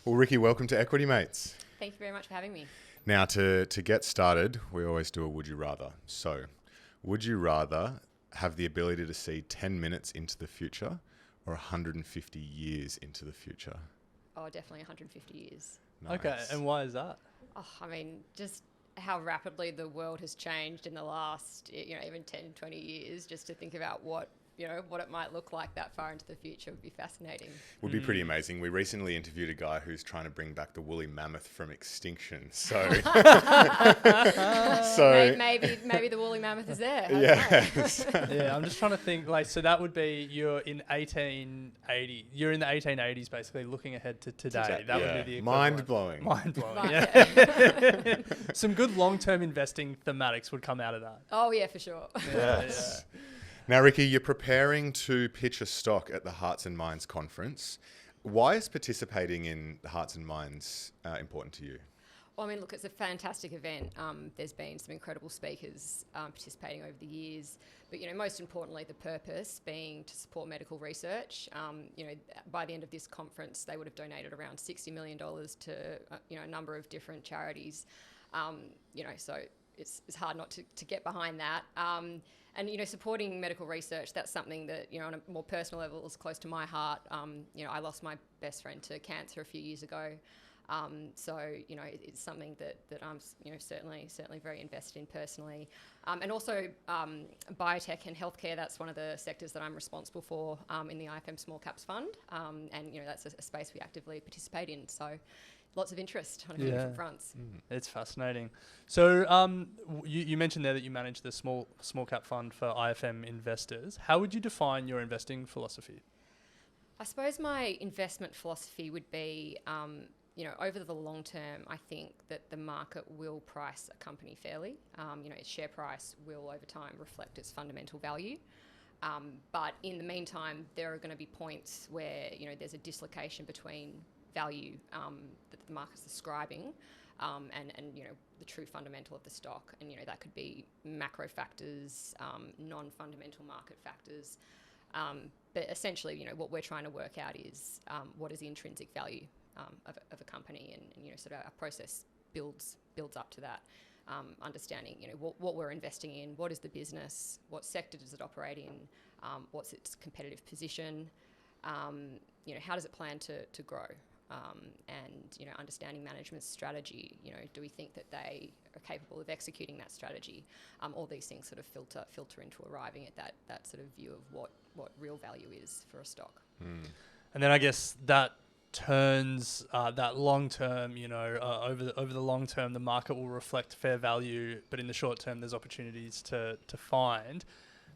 Well, Rikki, welcome to Equity Mates. Thank you very much for having me. Now, to get started, we always do a would you rather. So, would you rather have the ability to see 10 minutes into the future or 150 years into the future? Oh, definitely 150 years. Nice. Okay, and why is that? Oh, I mean, just how rapidly the world has changed in the last, even 10, 20 years, just to think about what it might look like that far into the future would be fascinating. Would be pretty amazing. We recently interviewed a guy who's trying to bring back the woolly mammoth from extinction. So, maybe the woolly mammoth is there. yes. Yeah, I'm just trying to think. So that would be you're in 1880. You're in the 1880s, basically looking ahead to today. That would be the equivalent. Mind-blowing. Mind-blowing. Yeah. Some good long-term investing thematics would come out of that. Oh yeah, for sure. Yes. Now, Rikki, you're preparing to pitch a stock at the Hearts and Minds conference. Why is participating in the Hearts and Minds important to you? Well, I mean, look, it's a fantastic event. There's been some incredible speakers participating over the years. But, most importantly, the purpose being to support medical research. By the end of this conference, they would have donated around $60 million to, a number of different charities. So it's hard not to get behind that. And, supporting medical research, that's something that, on a more personal level is close to my heart. I lost my best friend to cancer a few years ago. It's something that I'm, certainly very invested in personally. And also biotech and healthcare, that's one of the sectors that I'm responsible for in the IFM Small Caps Fund. That's a space we actively participate in. So lots of interest on a few different fronts. It's fascinating. So you mentioned there that you manage the small cap fund for IFM Investors. How would you define your investing philosophy? I suppose my investment philosophy would be, over the long term, I think that the market will price a company fairly. Its share price will over time reflect its fundamental value. But in the meantime, there are going to be points where, there's a dislocation between value that the market's ascribing and the true fundamental of the stock. And, that could be macro factors, non-fundamental market factors. But essentially, what we're trying to work out is what is the intrinsic value of a company, and sort of our process builds up to that. Understanding, what we're investing in, what is the business, what sector does it operate in, what's its competitive position, how does it plan to grow, and understanding management's strategy. Do we think that they are capable of executing that strategy? All these things sort of filter into arriving at that sort of view of what real value is for a stock. And then I guess that turns that long term, over the long term, the market will reflect fair value, but in the short term, there's opportunities to find.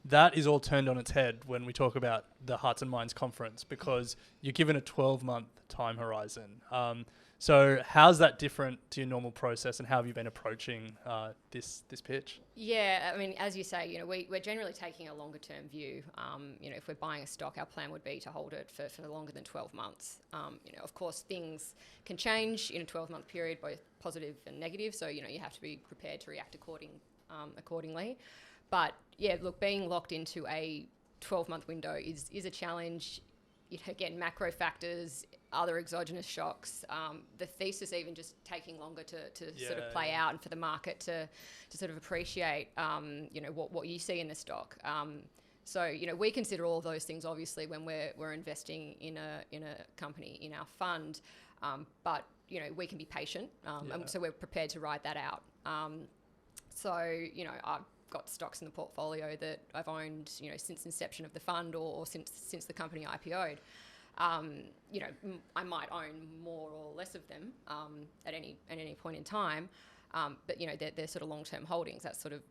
That is all turned on its head when we talk about the Hearts and Minds conference, because you're given a 12-month time horizon. So how's that different to your normal process, and how have you been approaching this pitch? Yeah, I mean, as you say, we're generally taking a longer-term view. If we're buying a stock, our plan would be to hold it for longer than 12 months. Of course, things can change in a 12-month period, both positive and negative. So, you have to be prepared to react accordingly. But yeah, look, being locked into a 12-month window is a challenge. Again, macro factors, other exogenous shocks, the thesis even just taking longer to sort of play out, and for the market to sort of appreciate, what you see in the stock. So, we consider all of those things obviously when we're investing in a company in our fund, but we can be patient, and so we're prepared to ride that out. I've got stocks in the portfolio that I've owned, since inception of the fund or since the company IPO'd. I might own more or less of them at any point in time, but they're sort of long-term holdings. That's sort of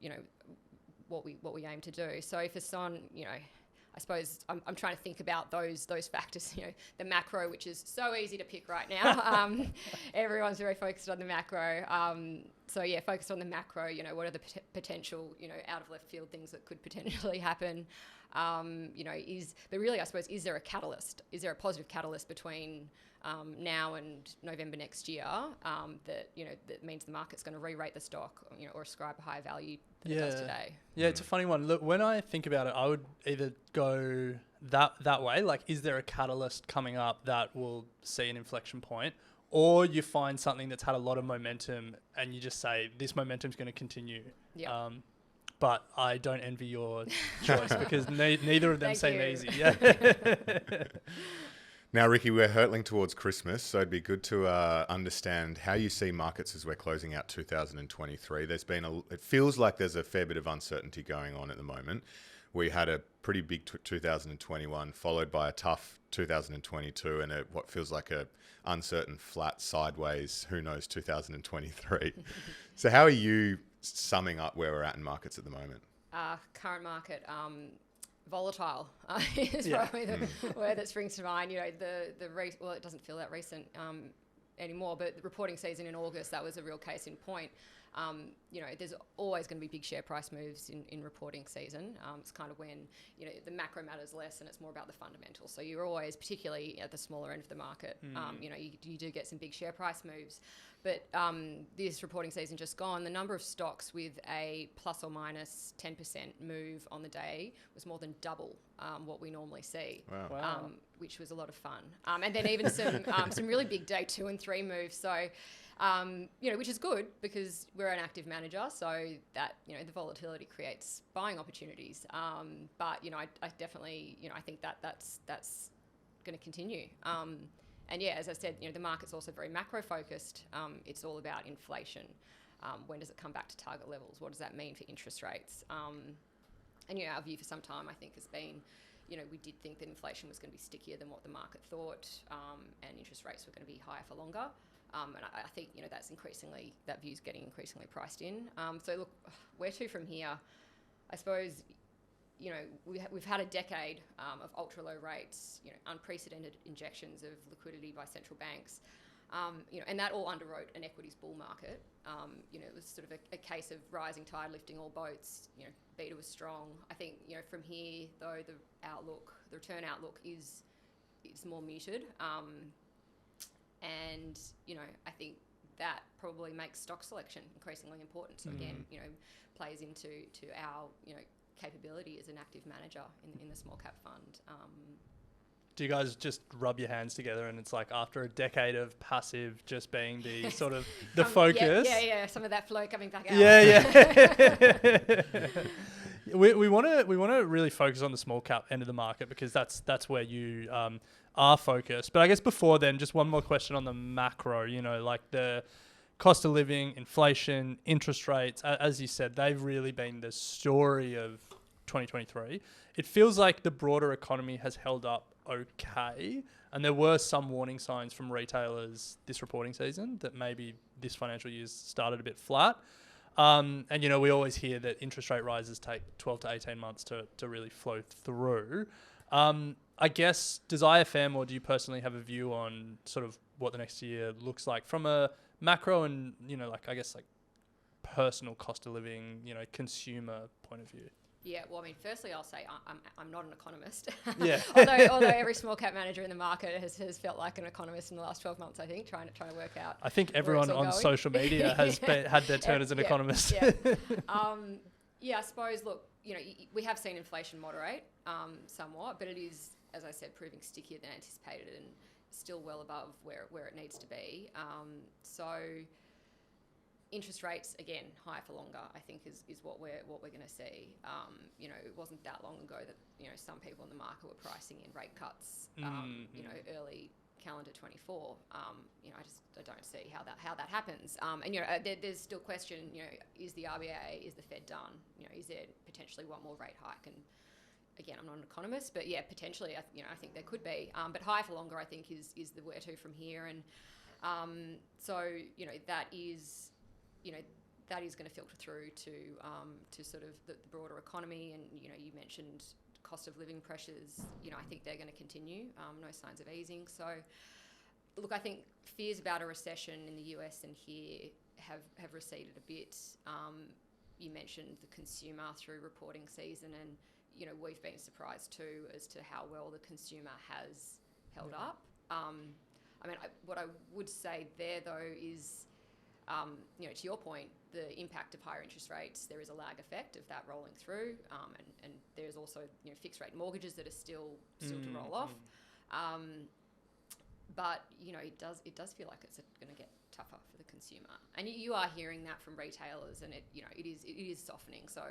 what we aim to do. So if it's on, I suppose I'm trying to think about those factors, the macro, which is so easy to pick right now. Everyone's very focused on the macro. Focused on the macro, what are the potential, out of left field things that could potentially happen? But really, I suppose, is there a catalyst? Is there a positive catalyst between now and November next year that means the market's going to re-rate the stock, or ascribe a higher value than it does today? Yeah, it's a funny one. Look, when I think about it, I would either go that way, like, is there a catalyst coming up that will see an inflection point, or you find something that's had a lot of momentum and you just say, this momentum's going to continue. Yeah. But I don't envy your choice because neither of them Thank seem you. easy. Yeah. Now, Rikki, we're hurtling towards Christmas, so it'd be good to understand how you see markets as we're closing out 2023. It feels like there's a fair bit of uncertainty going on at the moment. We had a pretty big 2021, followed by a tough 2022, and what feels like a uncertain, flat, sideways, who knows, 2023. So how are you summing up where we're at in markets at the moment? Current market, volatile is probably the word that springs to mind. You know, well, it doesn't feel that recent anymore, but the reporting season in August, that was a real case in point. You know, there's always going to be big share price moves in reporting season. It's kind of when, you know, the macro matters less and it's more about the fundamentals. So you're always, particularly at the smaller end of the market, you know, you do get some big share price moves. But this reporting season just gone, the number of stocks with a plus or minus 10% move on the day was more than double what we normally see, Wow. which was a lot of fun. And then even some really big day 2 and 3 moves. So, you know, which is good because we're an active manager, so that, you know, the volatility creates buying opportunities. But, you know, I definitely, you know, I think that's going to continue. And yeah, as I said, you know, the market's also very macro focused. It's all about inflation. When does it come back to target levels? What does that mean for interest rates? And, you know, our view for some time, I think, has been, you know, we did think that inflation was going to be stickier than what the market thought, and interest rates were going to be higher for longer. And I think, you know, that view's getting increasingly priced in. So look, where to from here? I suppose, you know, we've had a decade of ultra low rates, you know, unprecedented injections of liquidity by central banks, you know, and that all underwrote an equities bull market. You know, it was sort of a case of rising tide lifting all boats. You know, beta was strong. I think, you know, from here though, the return outlook is more muted. And, you know, I think that probably makes stock selection increasingly important. So again, you know, plays into our, you know, capability as an active manager in the small cap fund. Do you guys just rub your hands together and it's like after a decade of passive just being the sort of the focus? Yeah, some of that flow coming back out. Yeah. we want to really focus on the small cap end of the market because that's where you are focused. But I guess before then, just one more question on the macro, you know, like the cost of living, inflation, interest rates, as you said, they've really been the story of 2023. It feels like the broader economy has held up okay, and there were some warning signs from retailers this reporting season that maybe this financial year's started a bit flat. And, you know, we always hear that interest rate rises take 12 to 18 months to really flow through. I guess, does IFM or do you personally have a view on sort of what the next year looks like from a macro and, you know, like, I guess, like personal cost of living, you know, consumer point of view? Yeah, well, I mean, firstly, I'll say I'm not an economist. Yeah. although every small cap manager in the market has felt like an economist in the last 12 months, I think, trying to work out. I think everyone on social media has had their turn as an economist. Yeah. Yeah, I suppose, look, you know, we have seen inflation moderate somewhat, but it is, as I said, proving stickier than anticipated and still well above where it needs to be. So interest rates, again, higher for longer, I think is what we're going to see. You know, it wasn't that long ago that, you know, some people in the market were pricing in rate cuts, you know, early calendar 24. You know, I don't see how that happens. And, you know, there's still question, you know, is the RBA, is the Fed done? You know, is there potentially one more rate hike? And again, I'm not an economist, but yeah, potentially, you know, I think there could be. But higher for longer, I think, is the where to from here. And so, you know, that is going to filter through to sort of the broader economy. And, you know, you mentioned cost of living pressures. You know, I think they're going to continue. No signs of easing. So, look, I think fears about a recession in the US and here have receded a bit. You mentioned the consumer through reporting season, and, you know, we've been surprised too as to how well the consumer has held up. I mean, what I would say there though is, you know, to your point, the impact of higher interest rates, there is a lag effect of that rolling through, and there's also, you know, fixed rate mortgages that are still to roll off. but it does feel like it's going to get tougher for the consumer, and you are hearing that from retailers, and it is softening. So,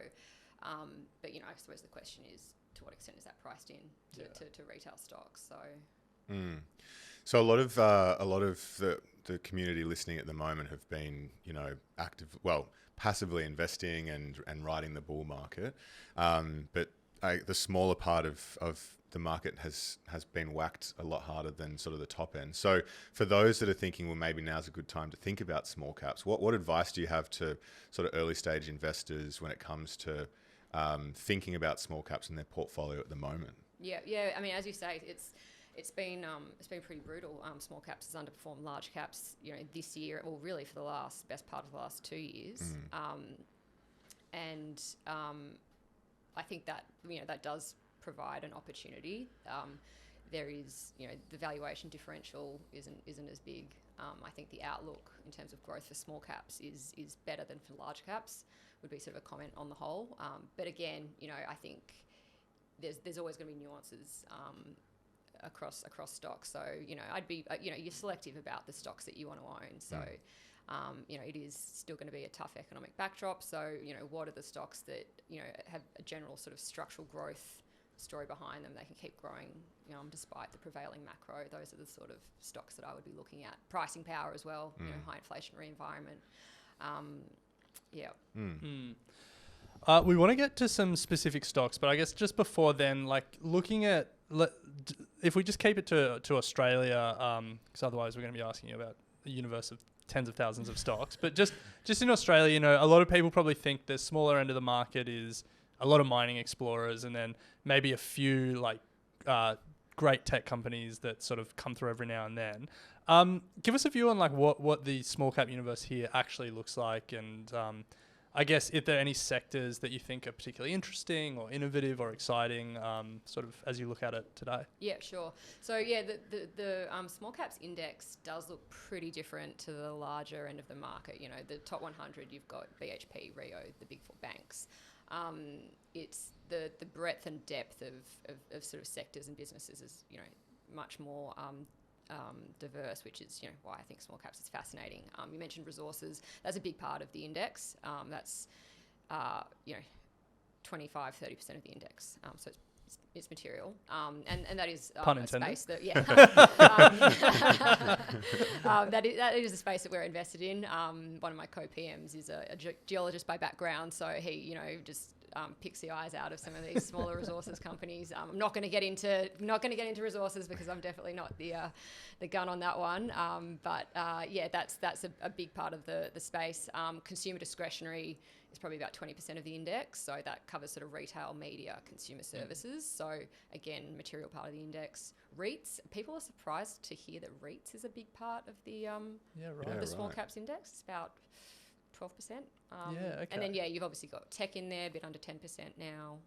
but I suppose the question is, to what extent is that priced in to retail stocks? So. So a lot of the community listening at the moment have been, passively investing and riding the bull market, but the smaller part of the market has been whacked a lot harder than sort of the top end. So for those that are thinking, well, maybe now's a good time to think about small caps, what advice do you have to sort of early stage investors when it comes to thinking about small caps in their portfolio at the moment? Yeah. I mean, as you say, it's been pretty brutal. Small caps has underperformed large caps, this year, or really for the best part of the last 2 years. And I think that that does provide an opportunity. There is the valuation differential isn't as big. I think the outlook in terms of growth for small caps is better than for large caps. Would be sort of a comment on the whole. But again, I think there's always going to be nuances. Across stocks, so I'd be you're selective about the stocks that you want to own. So it is still going to be a tough economic backdrop. So what are the stocks that have a general sort of structural growth story behind them? They can keep growing despite the prevailing macro. Those are the sort of stocks that I would be looking at. Pricing power as well. High inflationary environment. We want to get to some specific stocks, but I guess just before then, like looking at if we just keep it to Australia, because otherwise we're going to be asking you about a universe of tens of thousands of stocks. But just in Australia, a lot of people probably think the smaller end of the market is a lot of mining explorers, and then maybe a few like great tech companies that sort of come through every now and then. Give us a view on like what the small cap universe here actually looks like, and I guess if there are any sectors that you think are particularly interesting or innovative or exciting, sort of as you look at it today. Yeah, sure. So yeah, the small caps index does look pretty different to the larger end of the market. The top 100, you've got BHP, Rio, the big four banks. It's the breadth and depth of sort of sectors and businesses is much more diverse, which is why I think small caps is fascinating. You mentioned resources. That's a big part of the index. That's 25-30% of the index. So it's material, and that is a space that that is a space that we're invested in. One of my co-PMs is a geologist by background, so he just picks the eyes out of some of these smaller resources companies. I'm not going to get into resources because I'm definitely not the gun on that one. But that's a big part of the space. Consumer discretionary is probably about 20% of the index, so that covers sort of retail, media, consumer services. So again, material part of the index. REITs, people are surprised to hear that REITs is a big part of the small caps index. It's about 12%. Okay. And then you've obviously got tech in there, a bit under 10% now.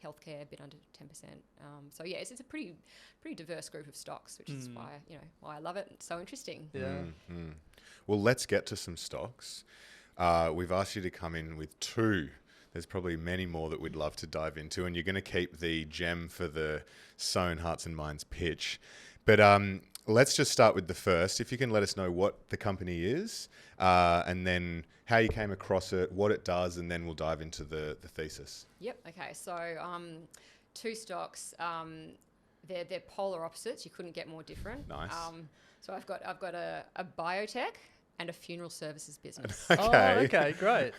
Healthcare, a bit under 10%. So it's a pretty diverse group of stocks, which is why I love it. It's so interesting. Yeah. Well, let's get to some stocks. We've asked you to come in with two. There's probably many more that we'd love to dive into, and you're going to keep the gem for the Sown Hearts and Minds pitch. But let's just start with the first. If you can let us know what the company is, and then how you came across it, what it does, and then we'll dive into the thesis. Yep. Okay. So two stocks. They're polar opposites. You couldn't get more different. Nice. So I've got a biotech and a funeral services business. Okay. Oh, okay, great.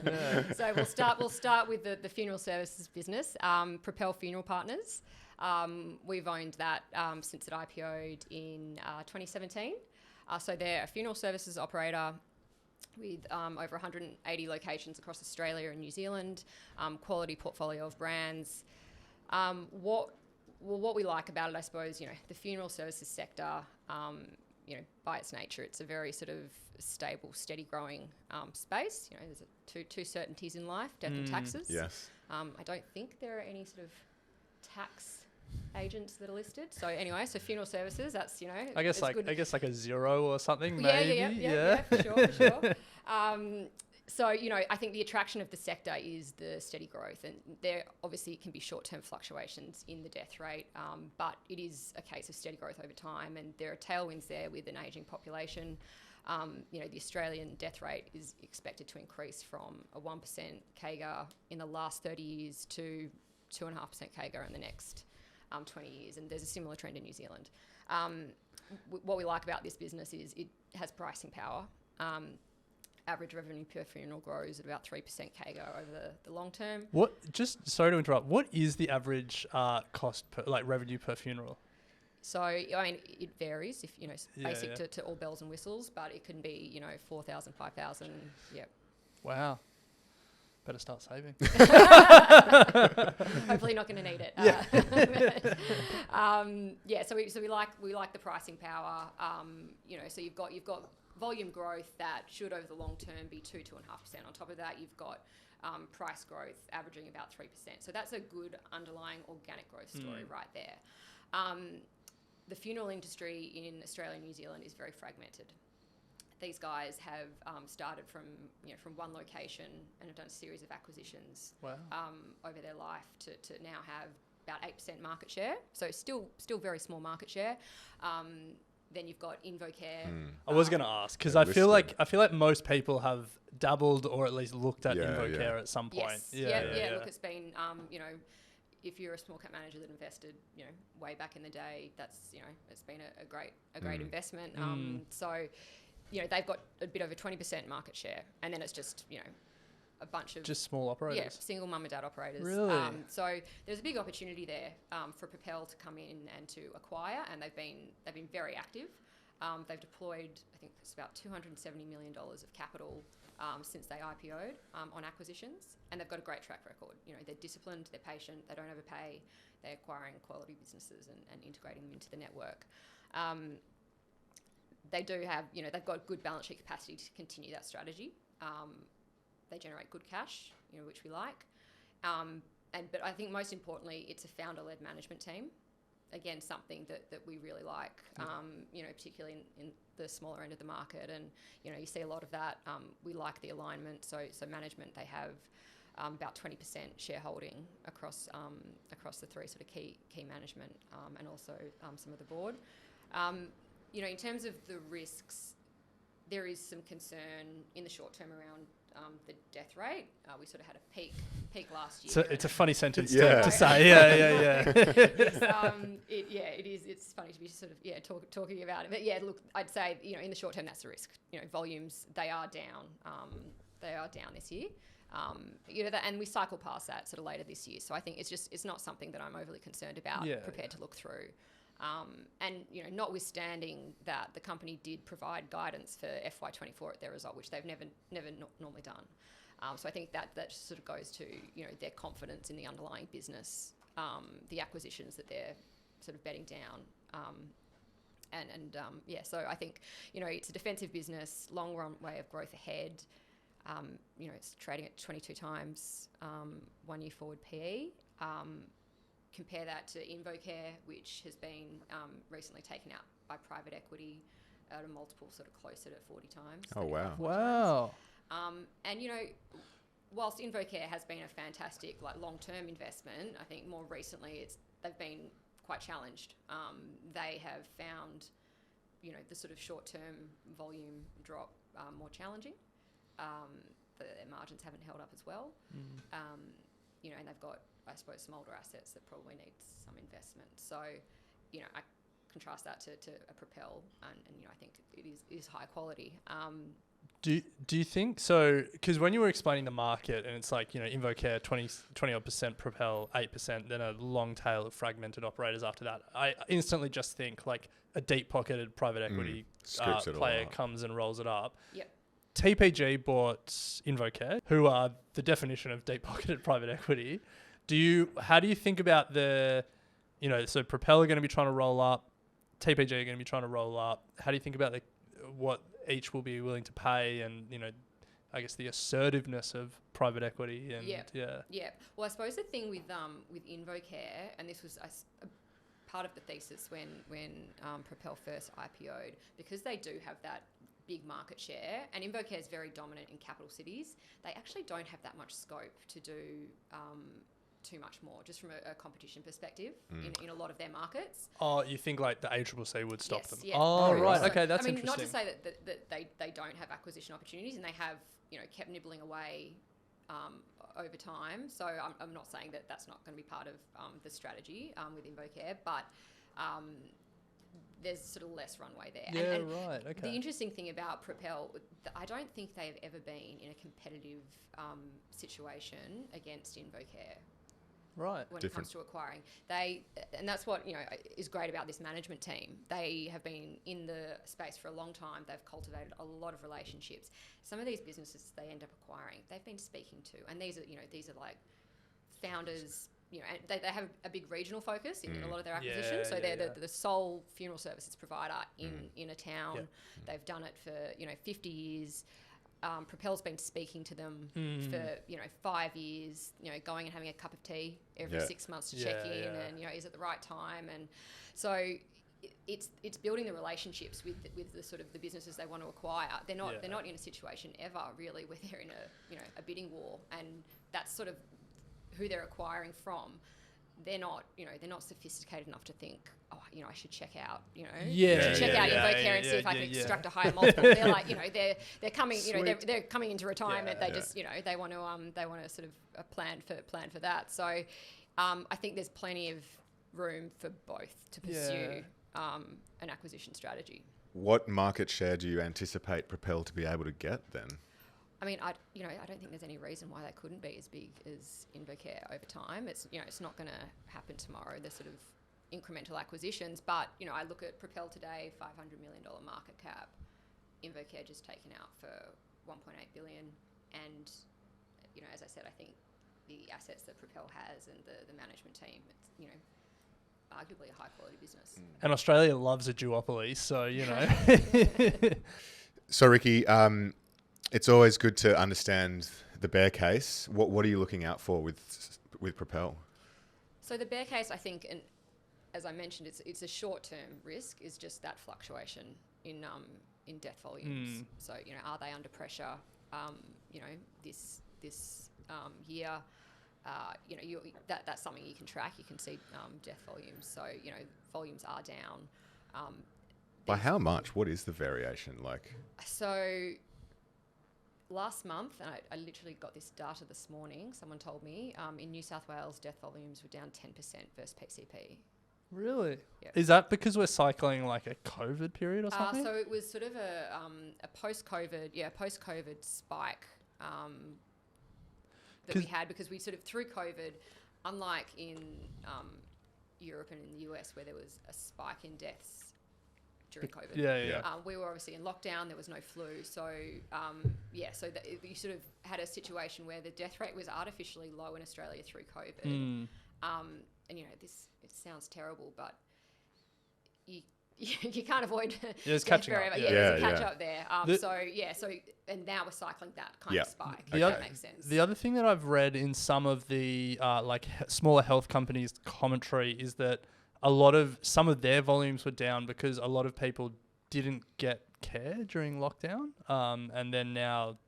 Yeah. So we'll start with the funeral services business. Propel Funeral Partners. We've owned that since it IPO'd in 2017. So they're a funeral services operator with over 180 locations across Australia and New Zealand, quality portfolio of brands. What we like about it, I suppose, the funeral services sector, by its nature, it's a very sort of stable, steady growing space. There's two certainties in life, death and taxes. Yes. I don't think there are any sort of tax agents that are listed. So anyway, funeral services, that's, I guess like a zero or something, Yeah, maybe. for sure. So, I think the attraction of the sector is the steady growth, and there obviously can be short-term fluctuations in the death rate, but it is a case of steady growth over time, and there are tailwinds there with an ageing population. The Australian death rate is expected to increase from a 1% CAGR in the last 30 years to 2.5% CAGR in the next 20 years, and there's a similar trend in New Zealand. What we like about this business is it has pricing power. Average revenue per funeral grows at about 3% CAGR over the long term. Sorry to interrupt. What is the average cost revenue per funeral? So, it varies if, basic to all bells and whistles, but it can be, 4,000, 5,000. Yep. Wow. Better start saving. Hopefully not going to need it. So we like the pricing power. So you've got volume growth that should over the long term be 2.5%. On top of that, you've got price growth averaging about 3%. So that's a good underlying organic growth story right there. The funeral industry in Australia and New Zealand is very fragmented. These guys have started from one location and have done a series of acquisitions over their life to now have about 8% market share. So still very small market share. Then you've got InvoCare. I was going to ask because I feel like most people have dabbled or at least looked at InvoCare at some point. Yes. Look, it's been if you're a small cap manager that invested way back in the day, that's it's been a great investment. So they've got a bit over 20% market share, and then it's just a bunch of just small operators. Yeah, single mum and dad operators. Really? So there's a big opportunity there for Propel to come in and to acquire, and they've been very active. They've deployed, I think it's about $270 million of capital since they IPO'd on acquisitions, and they've got a great track record. They're disciplined, they're patient, they don't overpay, they're acquiring quality businesses and integrating them into the network. They do have, they've got good balance sheet capacity to continue that strategy. They generate good cash, which we like. But I think most importantly, it's a founder-led management team. Again, something that we really like, particularly in the smaller end of the market. And, you see a lot of that. We like the alignment. So management, they have about 20% shareholding across the three sort of key management and also some of the board. In terms of the risks, there is some concern in the short term around the death rate. We sort of had a peak last year. So it's a funny sentence to say. Yeah. It is. It's funny to be sort of talking about it. But look, I'd say in the short term that's the risk. Volumes they are down. They are down this year. And we cycle past that sort of later this year. So I think it's not something that I'm overly concerned about. Prepared to look through. Notwithstanding that, the company did provide guidance for FY24 at their result, which they've never normally done. So I think that sort of goes to their confidence in the underlying business, the acquisitions that they're sort of bedding down, So I think it's a defensive business, long runway of growth ahead. It's trading at 22 times 1 year forward PE. Compare that to InvoCare, which has been recently taken out by private equity at a multiple sort of closer to 40 times. Oh, wow. Wow. And, whilst InvoCare has been a fantastic long-term investment, I think more recently they've been quite challenged. They have found, the sort of short-term volume drop more challenging. Their margins haven't held up as well. And they've got, I suppose, some older assets that probably need some investment. So, I contrast that to a Propel, and I think it is high quality. Do you think so? Because when you were explaining the market, and it's like InvoCare 20% Propel 8%, then a long tail of fragmented operators after that. I instantly just think like a deep pocketed private equity player comes and rolls it up. Yep. TPG bought InvoCare, who are the definition of deep-pocketed private equity. How do you think about so Propel are going to be trying to roll up, TPG are going to be trying to roll up. How do you think about what each will be willing to pay and, I guess the assertiveness of private equity? And Yeah. Well, I suppose the thing with InvoCare, and this was a part of the thesis when Propel first IPO'd, because they do have that big market share, and InvoCare is very dominant in capital cities. They actually don't have that much scope to do too much more, just from a competition perspective in a lot of their markets. Oh, you think like the ACCC would stop them? Yeah. Oh, right. So, Okay, that's I mean, interesting. not to say that they don't have acquisition opportunities, and they have, kept nibbling away over time. So I'm not saying that that's not going to be part of the strategy with InvoCare, but there's sort of less runway there. Yeah, and right. Okay. The interesting thing about Propel, I don't think they've ever been in a competitive situation against InvoCare. Right. When it comes to acquiring, and that's what is great about this management team. They have been in the space for a long time. They've cultivated a lot of relationships. Some of these businesses they end up acquiring, they've been speaking to, and these are like founders. And they have a big regional focus in a lot of their acquisitions. So they're the sole funeral services provider in a town. Yep. They've done it for 50 years. Propel's been speaking to them for 5 years, going and having a cup of tea every 6 months to check in and is it the right time, and so it's building the relationships with the sort of the businesses they want to acquire. They're not in a situation ever really where they're in a bidding war, and that's sort of who they're acquiring from. They're not sophisticated enough to think, I should check out, check out InvoCare and see if I can extract a higher multiple. They're like, they're coming, they're coming into retirement. They just, they want to sort of plan for that. So, I think there's plenty of room for both to pursue an acquisition strategy. What market share do you anticipate Propel to be able to get then? I mean, I don't think there's any reason why they couldn't be as big as InvoCare over time. It's not going to happen tomorrow. They're sort of incremental acquisitions, but I look at Propel today, $500 million market cap. InvoCare just taken out for $1.8 billion, and as I said, I think the assets that Propel has and the management team, it's arguably a high quality business. And Australia loves a duopoly, so So Rikki, it's always good to understand the bear case. What are you looking out for with Propel? So the bear case, I think, and as I mentioned, it's a short-term risk, is just that fluctuation in death volumes. So are they under pressure? This year, that's something you can track. You can see death volumes. So volumes are down. By how much? What is the variation like? So last month, and I literally got this data this morning, someone told me, in New South Wales, death volumes were down 10% versus PCP. Really? Yep. Is that because we're cycling like a COVID period or something? So it was sort of a post-COVID spike that we had, because we sort of, through COVID, unlike in Europe and in the US where there was a spike in deaths during COVID. We were obviously in lockdown. There was no flu. So, you sort of had a situation where the death rate was artificially low in Australia through COVID. And, it sounds terrible, but you can't avoid it's catching up. There's a catch up there. And now we're cycling that kind of spike. That makes sense. The other thing that I've read in some of the smaller health companies' commentary is that some of their volumes were down because a lot of people didn't get care during lockdown, and then now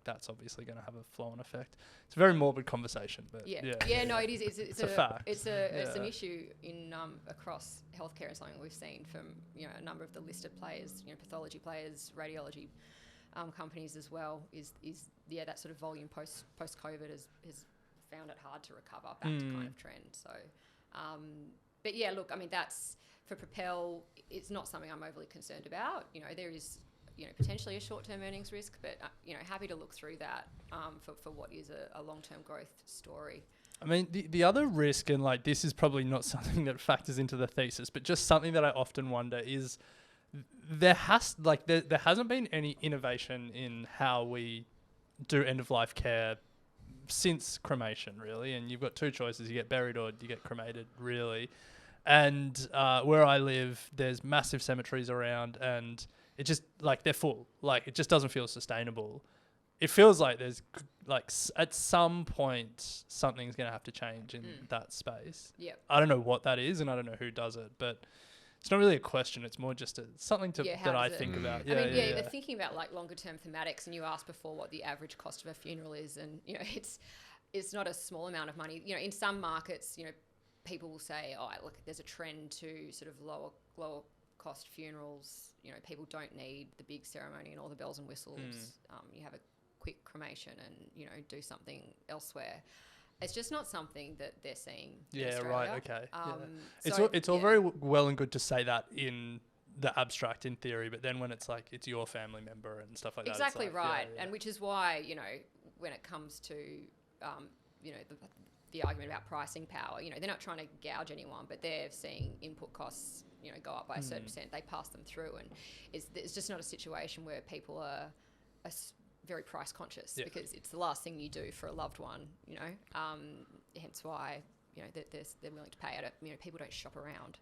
that's obviously going to have a flow-on effect. It's a very morbid conversation, but no, it is. It's a fact. It's an issue in across healthcare, and something we've seen from a number of the listed players, pathology players, radiology companies as well. Is that sort of volume post COVID has found it hard to recover back to kind of trend. So. But look, I mean, that's for Propel. It's not something I'm overly concerned about. There is, potentially a short-term earnings risk, but happy to look through that for what is a long-term growth story. I mean, the other risk, and this is probably not something that factors into the thesis, but just something that I often wonder is there hasn't been any innovation in how we do end-of-life care since cremation, really. And you've got two choices: you get buried or you get cremated, really. And where I live, there's massive cemeteries around, and it just they're full. It just doesn't feel sustainable. It feels like there's at some point something's going to have to change in that space. Yep. I don't know what that is, and I don't know who does it, but It's not really a question. It's more just something how that I does it- think about. I mean, they're thinking about like longer term thematics, and you asked before what the average cost of a funeral is, and it's not a small amount of money. In some markets, people will say, oh, look, there's a trend to sort of lower cost funerals. People don't need the big ceremony and all the bells and whistles. You have a quick cremation and do something elsewhere. It's just not something that they're seeing. In Australia. Right. Okay. It's all yeah. very well and good to say that in the abstract, in theory, but then when it's like it's your family member and stuff like that. Exactly it's like, right, and which is why when it comes to the argument about pricing power, they're not trying to gouge anyone, but they're seeing input costs go up by a certain percent. They pass them through, and it's just not a situation where people are very price conscious because it's the last thing you do for a loved one, hence why they're willing to pay it. People don't shop around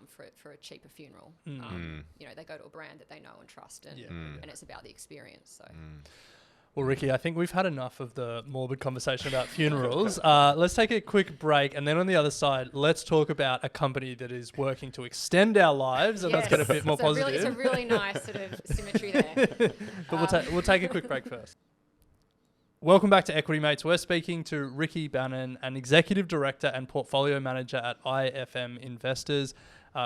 for a cheaper funeral. They go to a brand that they know and trust, and it's about the experience. So. Well, Rikki, I think we've had enough of the morbid conversation about funerals. Let's take a quick break, and then on the other side, let's talk about a company that is working to extend our lives, and let's get a bit more positive. It's a really nice sort of symmetry there. But we'll take a quick break first. Welcome back to Equity Mates. We're speaking to Rikki Bannan, an Executive Director and Portfolio Manager at IFM Investors.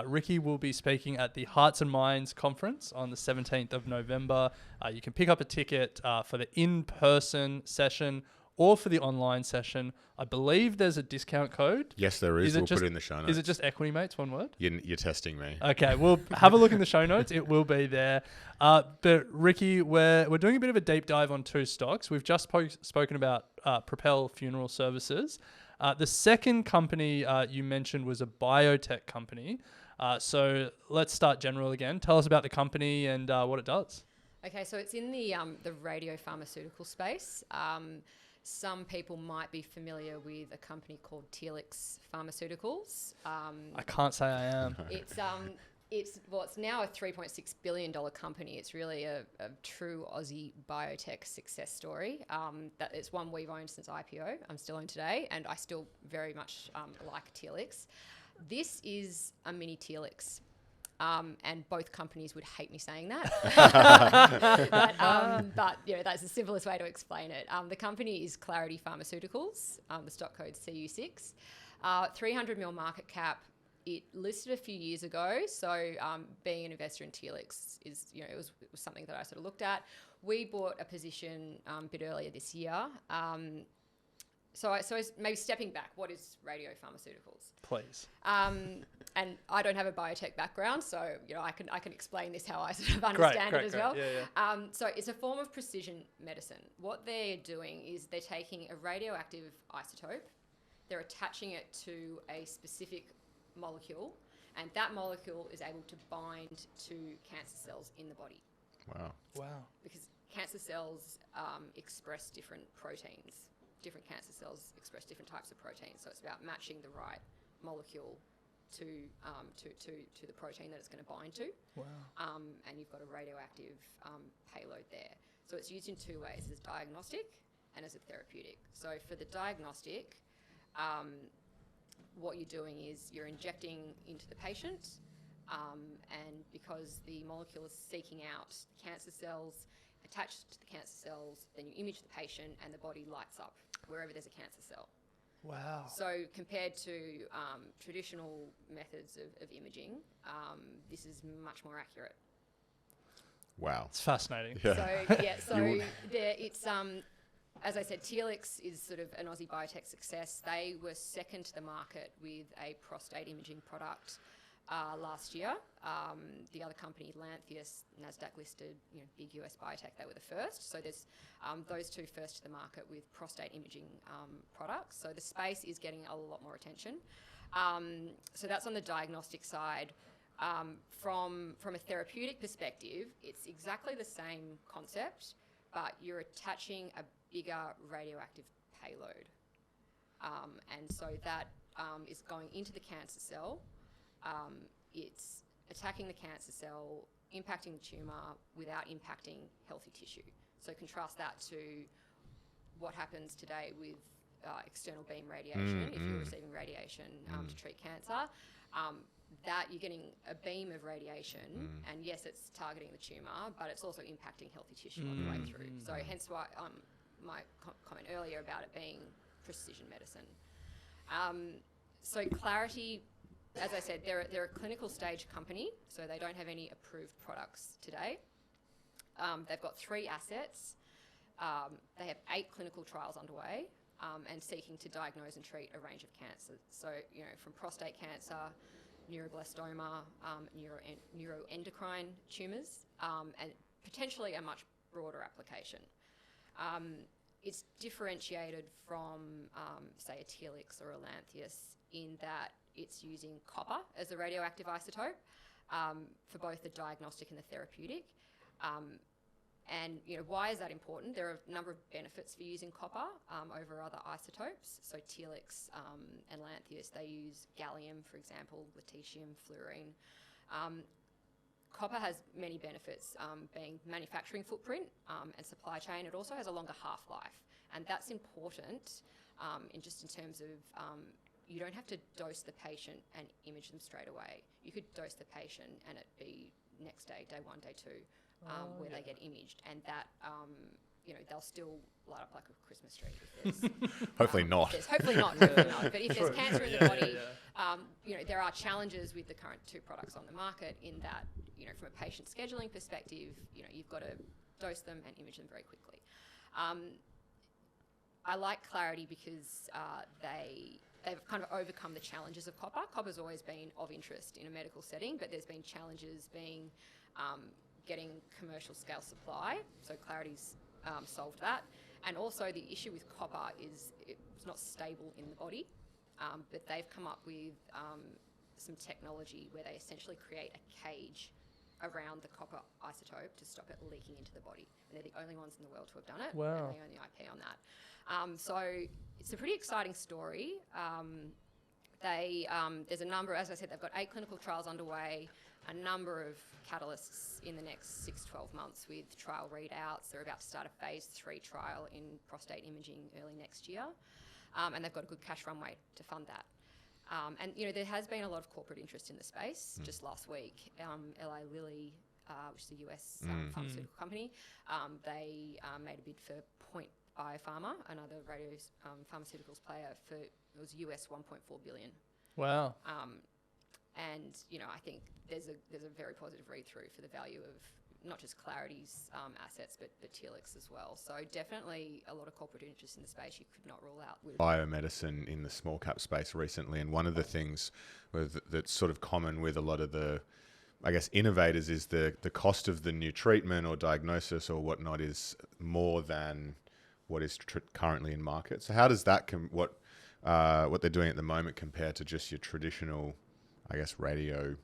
Rikki will be speaking at the Hearts and Minds Conference on the 17th of November. You can pick up a ticket for the in-person session or for the online session. I believe there's a discount code. Yes, there is. We'll put it in the show notes. Is it just Equity Mates, one word? You're testing me. Okay, we'll have a look in the show notes. It will be there. But Rikki, we're doing a bit of a deep dive on two stocks. We've just spoken about Propel Funeral Services. The second company you mentioned was a biotech company. So let's start general again. Tell us about the company and what it does. Okay, so it's in the radiopharmaceutical space. Some people might be familiar with a company called Telix Pharmaceuticals. I can't say I am. It's now a $3.6 billion company. It's really a true Aussie biotech success story. That it's one we've owned since IPO. I'm still owned today, and I still very much like Telix. This is a mini Telix. And both companies would hate me saying that. but that's the simplest way to explain it. The company is Clarity Pharmaceuticals, the stock code CU6. 300 mil market cap. It listed a few years ago, so being an investor in Telix is, it was something that I sort of looked at. We bought a position a bit earlier this year. So maybe stepping back, what is radiopharmaceuticals? Please. And I don't have a biotech background, so I can explain this how I sort of understand it as well. Yeah. So it's a form of precision medicine. What they're doing is they're taking a radioactive isotope, they're attaching it to a specific molecule, and that molecule is able to bind to cancer cells in the body. Wow. Because cancer cells express different proteins. Different cancer cells express different types of proteins, so it's about matching the right molecule to the protein that it's going to bind to. Wow. And you've got a radioactive payload there. So it's used in two ways: as diagnostic and as a therapeutic. So for the diagnostic, what you're doing is you're injecting into the patient, and because the molecule is seeking out cancer cells attached to the cancer cells, then you image the patient and the body lights up wherever there's a cancer cell. Wow. So compared to traditional methods of imaging, this is much more accurate. Wow. It's fascinating. Yeah. It's as I said, Telix is sort of an Aussie biotech success. They were second to the market with a prostate imaging product last year. The other company, Lantheus, NASDAQ listed, big US biotech, they were the first. So there's those two first to the market with prostate imaging products. So the space is getting a lot more attention. So that's on the diagnostic side. From a therapeutic perspective, it's exactly the same concept, but you're attaching a bigger radioactive payload. And so that is going into the cancer cell. It's attacking the cancer cell, impacting the tumour without impacting healthy tissue. So contrast that to what happens today with external beam radiation. If you're receiving radiation to treat cancer, that you're getting a beam of radiation, and yes, it's targeting the tumour, but it's also impacting healthy tissue on the way through. So hence why my comment earlier about it being precision medicine. So Clarity, as I said, they're a clinical stage company, so they don't have any approved products today. They've got 3 assets. They have 8 clinical trials underway, and seeking to diagnose and treat a range of cancers. So, from prostate cancer, neuroblastoma, neuroendocrine tumours, and potentially a much broader application. It's differentiated from, say, a Telix or a Lantheus in that it's using copper as a radioactive isotope for both the diagnostic and the therapeutic. And why is that important? There are a number of benefits for using copper over other isotopes. So Telix and Lantheus, they use gallium, for example, lutetium, fluorine. Copper has many benefits, being manufacturing footprint and supply chain. It also has a longer half-life, and that's important in terms of you don't have to dose the patient and image them straight away. You could dose the patient and it be next day, day 1, day 2. Where they get imaged, and that they'll still light up like a Christmas tree. If there's, Hopefully not. Hopefully not. But if there's cancer in the body, there are challenges with the current 2 products on the market in that, from a patient scheduling perspective, you've got to dose them and image them very quickly. I like Clarity because they've kind of overcome the challenges of copper. Copper's always been of interest in a medical setting, but there's been challenges being getting commercial scale supply. So Clarity's solved that. And also the issue with copper is it's not stable in the body, but they've come up with some technology where they essentially create a cage around the copper isotope to stop it leaking into the body. And they're the only ones in the world to have done it. Wow. And they own the IP on that. So it's a pretty exciting story. There's a number, as I said, they've got 8 clinical trials underway, a number of catalysts in the next 6-12 months with trial readouts. They're about to start a phase 3 trial in prostate imaging early next year, and they've got a good cash runway to fund that. And there has been a lot of corporate interest in the space. Just last week, Eli Lilly, which is a US pharmaceutical company, they made a bid for Point Biopharma, another pharmaceuticals player, for it was US $1.4 billion. Wow. And I think there's a very positive read-through for the value of not just Clarity's assets, but Telix as well. So definitely a lot of corporate interest in the space you could not rule out. Biomedicine in the small cap space recently, and one of the things that's sort of common with a lot of the, I guess, innovators is the cost of the new treatment or diagnosis or whatnot is more than what is currently in market. So how does that what they're doing at the moment compare to just your traditional, I guess, radio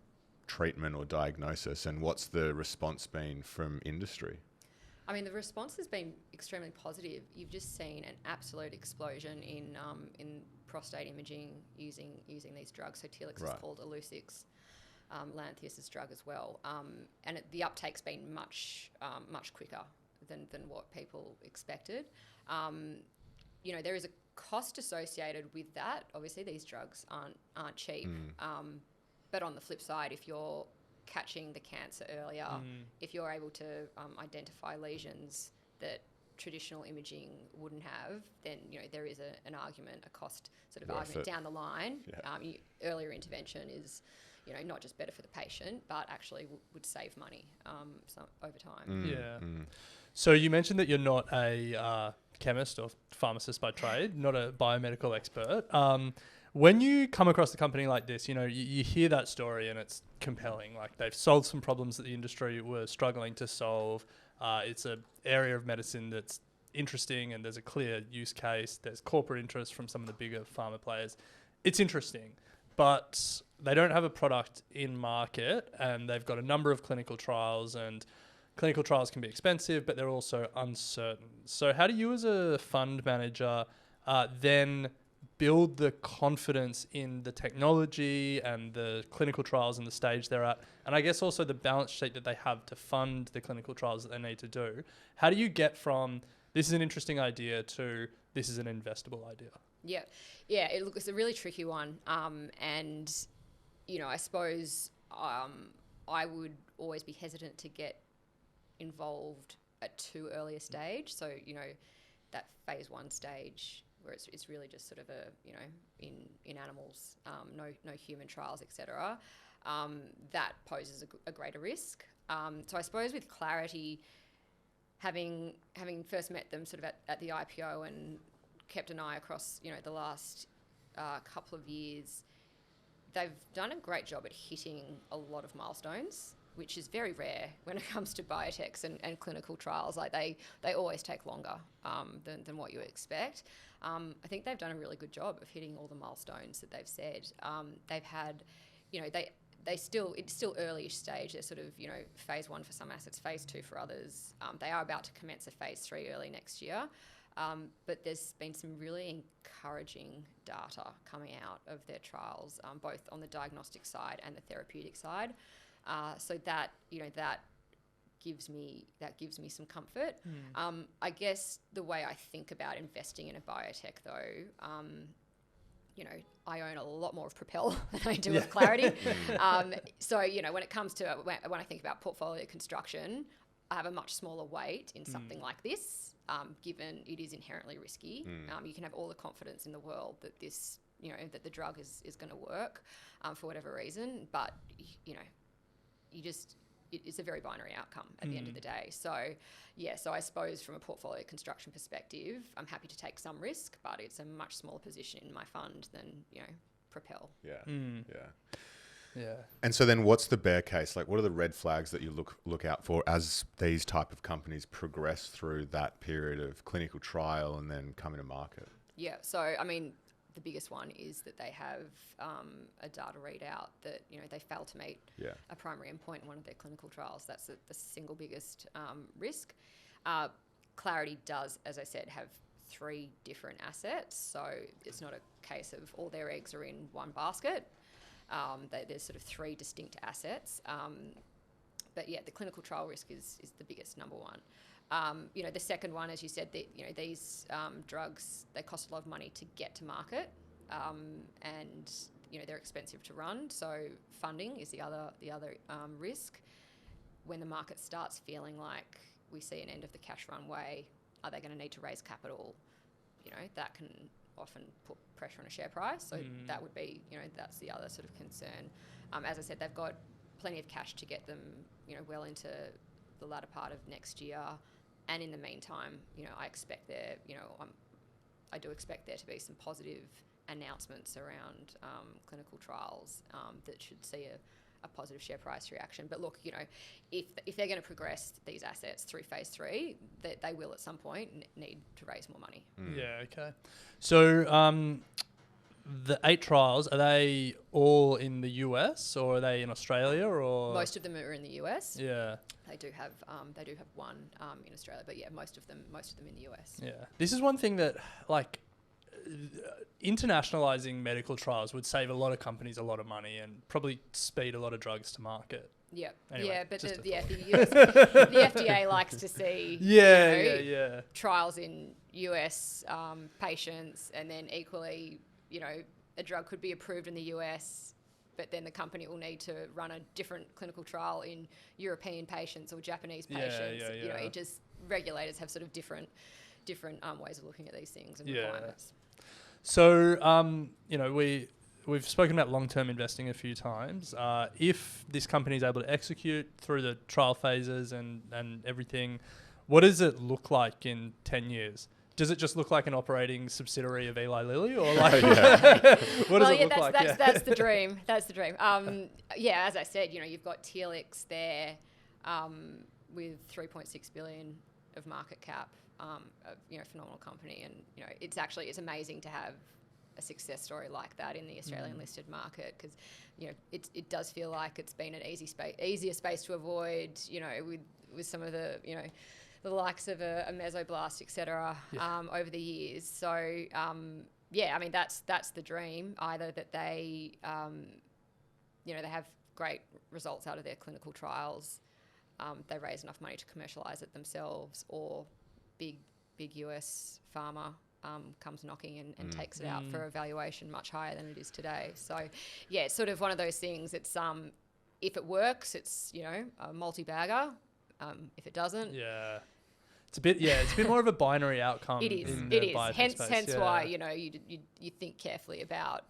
treatment or diagnosis, and what's the response been from industry? I mean, the response has been extremely positive. You've just seen an absolute explosion in prostate imaging using these drugs. So Telix is called Illuccix, Lantheus's drug as well, and the uptake's been much quicker than what people expected. There is a cost associated with that. Obviously, these drugs aren't cheap. But on the flip side, if you're catching the cancer earlier, if you're able to identify lesions that traditional imaging wouldn't have, then there is an argument, a cost sort of argument down the line. Yeah. Earlier intervention is not just better for the patient, but actually would save money over time. So you mentioned that you're not a chemist or pharmacist by trade, not a biomedical expert. When you come across a company like this, you hear that story and it's compelling. Like, they've solved some problems that the industry were struggling to solve. It's an area of medicine that's interesting and there's a clear use case. There's corporate interest from some of the bigger pharma players. It's interesting, but they don't have a product in market, and they've got a number of clinical trials, and clinical trials can be expensive, but they're also uncertain. So how do you as a fund manager then build the confidence in the technology and the clinical trials and the stage they're at, and I guess also the balance sheet that they have to fund the clinical trials that they need to do? How do you get from this is an interesting idea to this is an investable idea? Yeah. It's a really tricky one, and I suppose I would always be hesitant to get involved at too early a stage. So, that phase 1 stage where it's really just sort of in animals, no human trials, etc. That poses a greater risk. So I suppose with Clarity, having first met them sort of at the IPO and kept an eye across, the last couple of years, they've done a great job at hitting a lot of milestones, which is very rare when it comes to biotechs and clinical trials. Like they always take longer than what you expect. I think they've done a really good job of hitting all the milestones that they've said. They've had, it's still early stage. They're sort of, phase 1 for some assets, phase 2 for others. They are about to commence a phase 3 early next year. But there's been some really encouraging data coming out of their trials, both on the diagnostic side and the therapeutic side. So that gives me some comfort. I guess the way I think about investing in a biotech, though, I own a lot more of Propel than I do of Clarity. So when it comes to when I think about portfolio construction, I have a much smaller weight in something like this, given it is inherently risky. You can have all the confidence in the world that this, that the drug is going to work for whatever reason, but it's a very binary outcome at the end of the day. So I suppose from a portfolio construction perspective, I'm happy to take some risk, but it's a much smaller position in my fund than, Propel. Yeah. And so then what's the bear case? Like, what are the red flags that you look out for as these type of companies progress through that period of clinical trial and then come into market? Yeah. So, I mean, the biggest one is that they have a data readout that, they fail to meet a primary endpoint in one of their clinical trials. That's the single biggest risk. Clarity does, as I said, have 3 different assets. So it's not a case of all their eggs are in one basket. There's sort of 3 distinct assets. But yeah, the clinical trial risk is the biggest, number one. The second one, as you said, these drugs, they cost a lot of money to get to market, and they're expensive to run. So funding is the other risk. When the market starts feeling like we see an end of the cash runway, are they going to need to raise capital? That can often put pressure on a share price. So that would be, that's the other sort of concern. As I said, they've got plenty of cash to get them, well into the latter part of next year. And in the meantime, I expect I do expect there to be some positive announcements around clinical trials that should see a positive share price reaction. But look, if they're going to progress these assets through phase 3, they will at some point need to raise more money. Yeah, okay. So the 8 trials, are they all in the US or are they in Australia or? Most of them are in the US. Yeah. They do have one in Australia, but yeah, most of them in the US. Yeah. This is one thing that internationalizing medical trials would save a lot of companies a lot of money and probably speed a lot of drugs to market. Yeah, anyway, but the FDA likes to see trials in US patients, and then equally, a drug could be approved in the US, but then the company will need to run a different clinical trial in European patients or Japanese patients. It just, regulators have sort of different ways of looking at these things and requirements. So, we've spoken about long-term investing a few times. If this company is able to execute through the trial phases and everything, what does it look like in 10 years? Does it just look like an operating subsidiary of Eli Lilly, or like what does it look like? That's the dream. That's the dream. As I said, you've got Telix there with 3.6 billion of market cap. Phenomenal company, and it's amazing to have a success story like that in the Australian listed market, because it does feel like it's been an easier space to avoid, with some of the the likes of a Mesoblast, etc. Over the years. So I mean that's the dream, either that they they have great results out of their clinical trials, they raise enough money to commercialize it themselves, or big US pharma comes knocking and takes it out for a valuation much higher than it is today. So, yeah, it's sort of one of those things. It's if it works, it's a multi-bagger. If it doesn't, it's a bit more of a binary outcome. It is. In It the is. biotech Hence space. why you think carefully about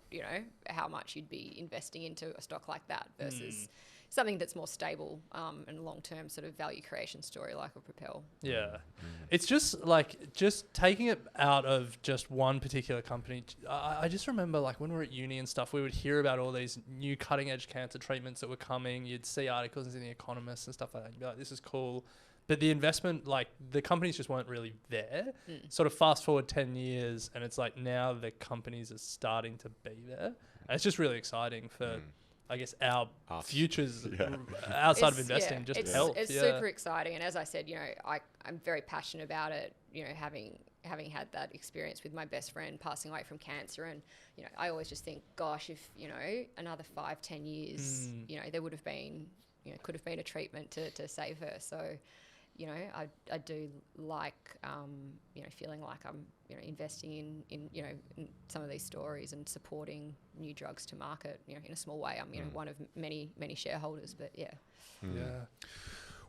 how much you'd be investing into a stock like that versus something that's more stable and long-term sort of value creation story like a Propel. Yeah. It's just taking it out of just one particular company. I just remember when we were at uni and stuff, we would hear about all these new cutting edge cancer treatments that were coming. You'd see articles in The Economist and stuff like that. You'd be like, this is cool. But the investment, the companies just weren't really there. Sort of fast forward 10 years and it's now the companies are starting to be there. And it's just really exciting for... I guess our futures outside of investing, health. It's super exciting, and as I said, I'm very passionate about it. Having had that experience with my best friend passing away from cancer, and I always just think, gosh, if another 5-10 years, there would have been, could have been a treatment to save her. So, I do like, feeling like I'm, investing in some of these stories and supporting new drugs to market, in a small way. I'm, one of many shareholders, but yeah.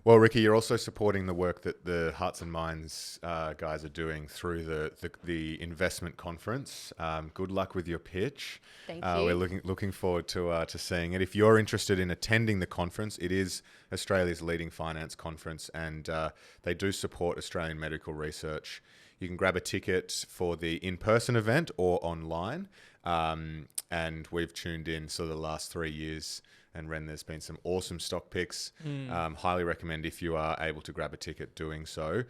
Well, Rikki, you're also supporting the work that the Hearts and Minds guys are doing through the investment conference. Good luck with your pitch. Thank you. We're looking forward to seeing it. If you're interested in attending the conference, it is Australia's leading finance conference, and they do support Australian medical research. You can grab a ticket for the in-person event or online, and we've tuned in the last 3 years. And Ren, there's been some awesome stock picks. Highly recommend, if you are able to grab a ticket, doing so.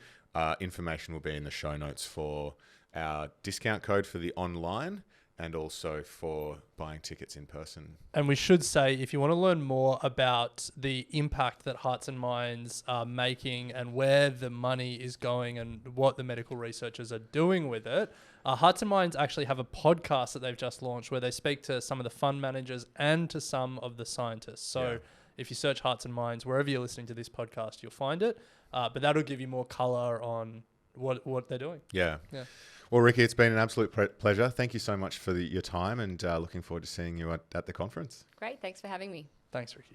Information will be in the show notes for our discount code for the online and also for buying tickets in person. And we should say, if you want to learn more about the impact that Hearts and Minds are making and where the money is going and what the medical researchers are doing with it, Hearts and Minds actually have a podcast that they've just launched where they speak to some of the fund managers and to some of the scientists. So if you search Hearts and Minds, wherever you're listening to this podcast, you'll find it. But that'll give you more color on what they're doing. Yeah. Well, Rikki, it's been an absolute pleasure. Thank you so much for your time, and looking forward to seeing you at the conference. Great. Thanks for having me. Thanks, Rikki.